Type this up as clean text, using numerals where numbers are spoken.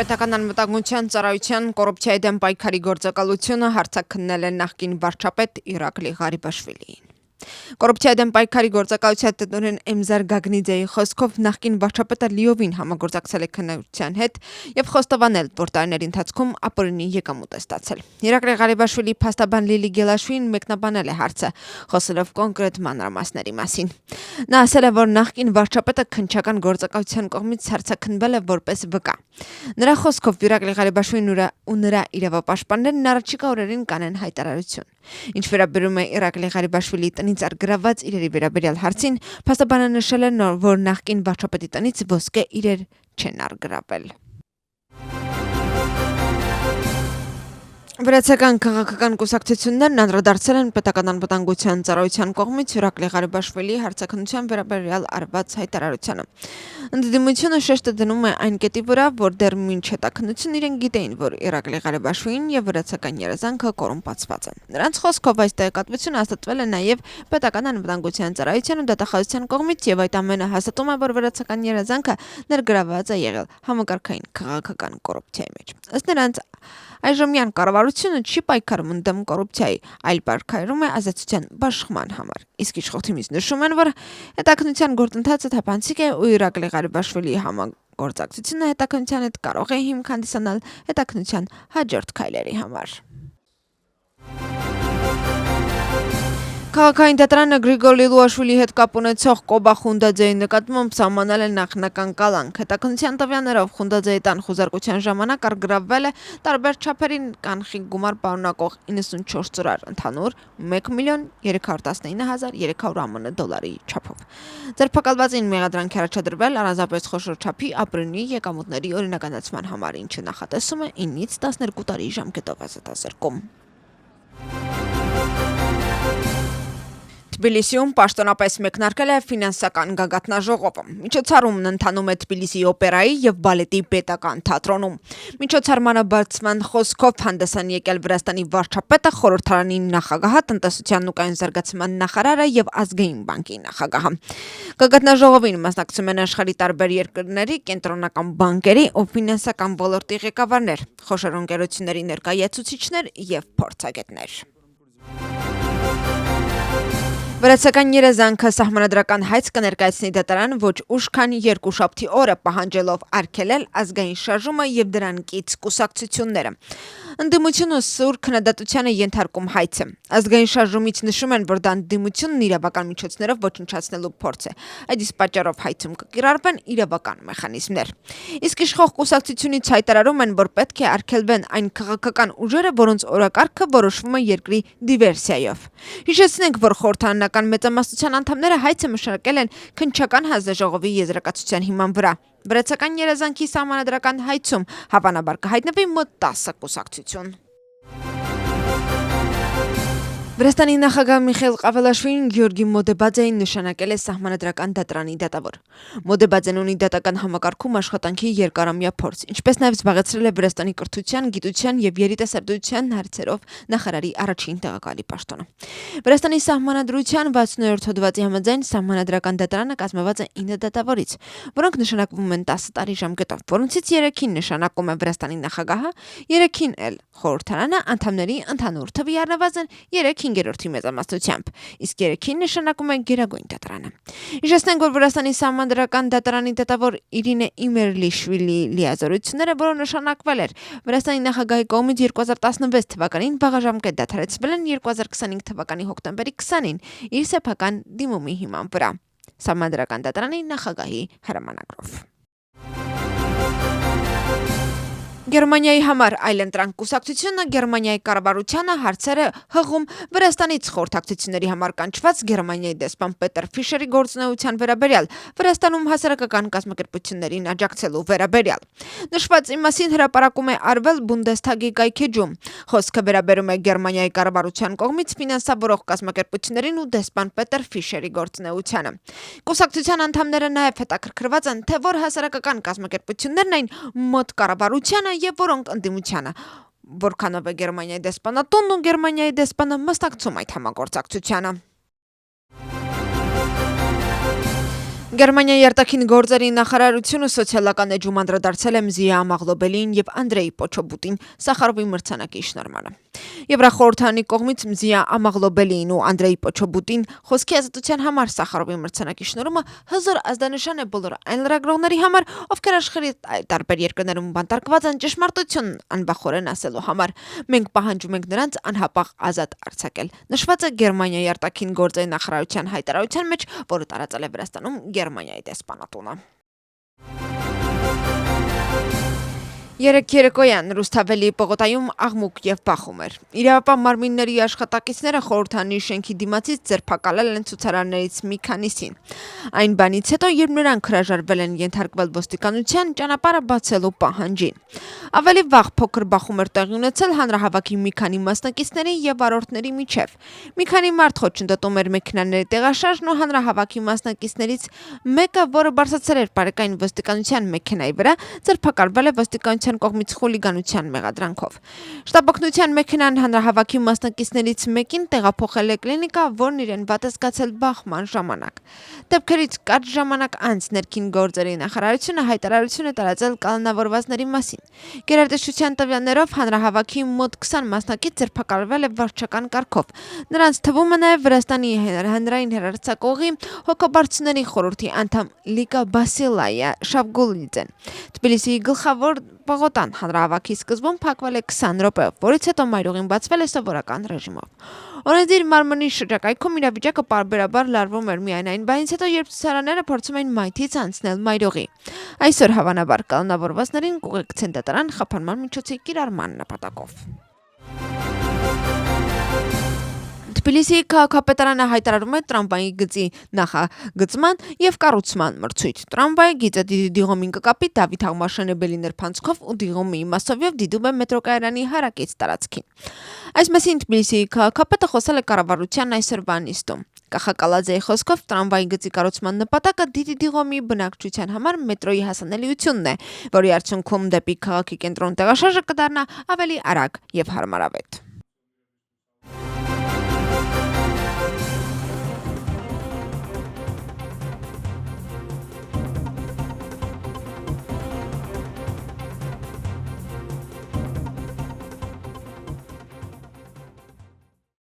Պետական անվտանգության ծառայության կոռուպցիայի դեմ պայքարի գործակալությունը հարցաքննել է նախկին վարչապետ Իրակլի Ղարիբաշվիլիին։ Կոռուպցիայի դեմ պայքարի գործակալության տնօրեն Էմզար Գագնիձեի խոսքով նախկին վարչապետը լիովին համագործակցել է քննության հետ եւ խոստովանել, որ տարիների ընթացքում ապօրինի եկամուտ է ստացել։ Իրակլի Ղարիբաշվիլի փաստաբան Լիլի Գելաշվին մեկնաբանել է հարցը, խոսելով կոնկրետ մանրամասների մասին։ Նա ասել է, որ նախկին վարչապետը քննչական գործակալության կողմից հարցաքննվել է որպես վկա։ Նրա խոսքով Իրակլի Ղարիբաշվիլին ու նրա իրավապաշտպաններն առաջիկա օրերին կանեն հայտարարություն։ Ինչ վերաբերում է Իրակլի Ղարիբաշվիլի տնից արգրաված իրերի վերաբերյալ հարցին, փաստաբանը նշել է, որ նախկին վարչապետի տնից ոսկե իրեր չեն արգրավել։ Վրացական քաղաքական կուսակցություններն անդրադարձել են պետական անվտանգության ծառայության կողմից Իրակլի Ղարիբաշվիլի հարցաքննության վերաբերյալ արված հայտարարությանը։ Ընդդիմությունը շեշտը դնում է այն կետի վրա, որ դեռ մինչ հետաքննություն իրենք գիտեին, որ Իրակլի Ղարիբաշվիլին եւ վրացական երազանքը կոռումպացված են։ Նրանց խոսքով այս տեղեկատվությունը հաստատվել է նաեւ պետական անվտանգության ծառայության ու դատախազության կողմից եւ այդ ամենը հաստատում է, որ վրացական երազանքը ներգրաված է եղել համակարգային քաղաքական կոռուպցիայի մեջ։ Ըստ նրանց այժմյան կառավարությունը չի պայքարում ընդդեմ կոռուպցիայի, այլ պայքարում է ազատության բաշխման համար։ Իսկ իշխողությունից նշում են, որ հետաքննության գործընթացը թափանցիկ է ու Իրակլի Ղարիբաշվիլի համագործակցությունը հետաքննության հետ կարող է հիմք հանդիսանալ հետաքննության հաջորդ քայլերի համար։ Քաղաքային դատարանը Գրիգոր Լիլուաշվիլի հետ կապ ունեցող Կոբա Խունդաձեի նկատմամբ սահմանել է նախնական կալանք։ Հետաքննության տվյալներով Խունդաձեի տան խուզարկության ժամանակ արգրավվել է տարբեր չափերի կանխիկ գումար պարունակող 94 ծրար, ընդհանուր 1,319,300 ԱՄՆ չափով։ Ձերբակալվածին մեղադրանք առաջադրվել առանձնապես խոշոր չափի ապօրինի եկամուտների օրինականացման համար, ինչը նախատեսում է 9-ից 12 տարի ժամկետով ազատազրկում։ Թբիլիսիում պաշտոնապես մեկնարկել է ֆինանսական գագաթնաժողովը։ Միջոցառումն ընթանում է Թբիլիսի օպերայի եւ բալետի պետական թատրոնում։ Միջոցառմանը բացման խոսքով հանդես են եկել Վրաստանի վարչապետը, խորհրդարանի նախագահը, տնտեսության ու կայուն զարգացման նախարարը եւ ազգային բանկի նախագահը։ Գագաթնաժողովին մասնակցում են աշխարհի տարբեր երկրների կենտրոնական բանկերի ու ֆինանսական ոլորտի ղեկավարներ, խոշոր ընկերությունների ներկայացուցիչներ եւ փորձագետներ։ Վրացական երազանքը սահմանադրական հայց կներկայացնի դատարան ոչ ուշ քան երկուշաբթի օրը, պահանջելով արգելել ազգային շարժումը եւ դրան կից կուսակցությունները։ Ընդդիմությունը սուր քննադատությանը ենթարկում հայցը։ Ազգային շարժումից նշում են, որ դա ընդդիմությունն իրավական միջոցներով ոչնչացնելու փորձ է։ Այդ իսկ պատճառով հայցում կկիրառվեն իրավական մեխանիզմներ։ Իսկ իշխող կուսակցությունից հայտարարում են, որ պետք է արգելվեն այն քաղաքական ուժերը, որոնց օրակարգը որոշվում է երկրի դիվերսիայով։ Հիշեցնենք, որ խորհրդարանական մեծամասնության անդամները հայցը մշակել են քննչական հանձնաժողովի եզրակացության հիման վրա։ Վրացական երազանքի սահմանադրական հայցում հավանաբար կհայտնվի մոտ 10 կուսակցություն։ Վրաստանի նախագահ Միխայիլ Ղավելաշվիլին Գյորգի Մոդեբաձեին նշանակել է սահմանադրական դատարանի դատավոր։ Մոդեբաձեն ունի դատական համակարգում աշխատանքի երկարամյա փորձ, ինչպես նաև զբաղեցրել է Վրաստանի կրթության, գիտության եւ երիտասարդության հարցերով նախարարի առաջին տեղակալի պաշտոնը։ Վրաստանի սահմանադրության 60-րդ հոդվածի համաձայն սահմանադրական դատարանը կազմված է 9 դատավորից, որոնք նշանակվում են 10 տարի ժամկետով, որոնցից 3-ին նշանակում է Վրաստանի նախագահը, 3-ին էլ խորհրդարանը, անդամների ընդհանուր թվի առնվազն 3/5-ի մեծամասնությամբ, իսկ 3-ին նշանակում է Գերագույն դատարանը։ Հիշեցնենք, որ Վրաստանի սահմանադրական դատարանի դատավոր Իրինե Իմերլիշվիլի լիազորությունները, որը նշանակվել էր Վրաստանի նախագահի կողմից 2016 թվականին, վաղաժամկետ դադարեցվել են 2025 թվականի հոկտեմբերի 20-ին իր սեփական դիմումի հիման վրա, սահմանադրական դատարանի նախագահի հրամանագրով։ Գերմանիայի համար այլընտրանք կուսակցությունը Գերմանիայի կառավարությանը հարցեր է հղում Վրաստանից խորհրդակցությունների համար կանչված Գերմանիայի դեսպան Պետեր Ֆիշերի գործունեության վերաբերյալ, Վրաստանում հասարակական կազմակերպություններին աջակցելու վերաբերյալ։ Նշվածի մասին հրապարակում է արվել Բունդեսթագի կայքեջում։ Խոսքը վերաբերում է Գերմանիայի կառավարության կողմից ֆինանսավորող կազմակերպություններին ու դեսպան Պետեր Ֆիշերի գործունեությանը։ Կուսակցության անդամները նաև հետաքրքրված են, թե որ հասարակական կազմակերպություններն այն մոտ կառավարությանը եւ որոնք ընդդիմությանը, որքանով է Գերմանիայի դեսպանատունն ու Գերմանիայի դեսպանը մասնակցում այդ համագործակցությանը։ Գերմանիայի արտաքին գործերի նախարարությունը սոցիալական էջում անդրադարձել է Մզիա Ամաղլոբելին եւ Անդրեյ Պոչոբուտին Սախարովի մրցանակի շնորհմանը։ Եվրախորհրդանի կողմից Մզիա Ամաղլոբելին ու Անդրեյ Պոչոբուտին խոսքի ազատության համար Սախարովի մրցանակի շնորհումը հզոր ազդանշան է բոլոր այն լրագրողների համար, ովքեր աշխարհի տարբեր երկրներում բանտարկված են ճշմարտությունն անբախորեն ասելու համար։ Մենք պահանջում ենք նրանց անհապաղ ազատ արձակել։ Նշված է Գերմանիայի արտաքին գործերի նախարարության հայտարարության մեջ, որը տարածել է Վրաստանում Գերմանիայի դեսպանատունը։ Երեկ երեկոյան Ռուսթավելի պողոտայում աղմուկ եւ բախում էր։ Իրավապահ մարմինների աշխատակիցները խորհրդանի շենքի դիմացից ձերբակալել են ցուցարարներից մի քանիսին։ Այն բանից հետո, երբ նրանք հրաժարվել են ենթարկվել ոստիկանության ճանապարհը բացելու պահանջին։ Ավելի վաղ փոքր բախում էր տեղի ունեցել հանրահավաքի մի քանի մասնակիցների եւ վարորդների միջև։ Մի քանի մարդ խոչընդոտում էր մեքենաների տեղաշարժն ու հանրահավաքի մասնակիցներից մեկը, որը բարձրացել էր բարեկային ոստիկանության մեքենայի վրա, ձերբակալվել է ոստիկանության կողմից խուլիգանության մեղադրանքով։ Շտապօգնության մեքենան հանրահավաքի մասնակիցներից մեկին տեղափոխել է կլինիկա, որն իրեն վատ է զգացել բախման ժամանակ։ Դեպքերից կարճ ժամանակ անց ներքին գործերի նախարարությունը հայտարարություն է տարածել կալանավորվածների մասին։ Գերատեսչության տվյալներով հանրահավաքի մոտ 20 մասնակից ձերբակալվել է վարչական կարգով։ Նրանց թվում է նաև Վրաստանի հանրային հեռարձակողի հոգաբարձուների խորհրդի անդամ Լիկա Բասիլայա Շաբգուլիձեն։ Թբիլիսիի գլխավոր պողոտան հանրահավաքի սկզբում փակվել է 20 րոպե, որից հետո մայրուղին բացվել է սովորական ռեժիմով։ Օրենսդիր մարմնի շրջակայքում իրավիճակը պարբերաբար լարվում էր միայն այն բանից հետո, երբ ցուցարարները փորձում էին մայթից անցնել մայրուղի։ Այսօր հավանաբար կալանավորվածներին կուղեկցեն դատարան խափանման միջոցի կիրառման նպատակով։ Թբիլիսիի քաղաքապետարանը հայտարարում է տրամվայի գծի նախագծման եւ կառուցման մրցույթ։ Տրամվայի գիծը Դիղոմին կկապի Դավիթ Աղմաշենեբելի նրբանցքով ու Դիղոմի իմաստով դիտում է մետրոկայարանի հարակից տարածքին։ Այս մասին Թբիլիսիի քաղաքապետը խոսել է կառավարության այսօրվա նիստում։ Կախակալաձեի խոսքով տրամվայի գծի կառուցման նպատակը Դիղոմի բնակչության համար մետրոյի հասանելիությունն է, որի արդյունքում դեպի քաղաքի կենտրոն տեղաշարժը կդառնա ավելի արագ եւ հարմարավետ։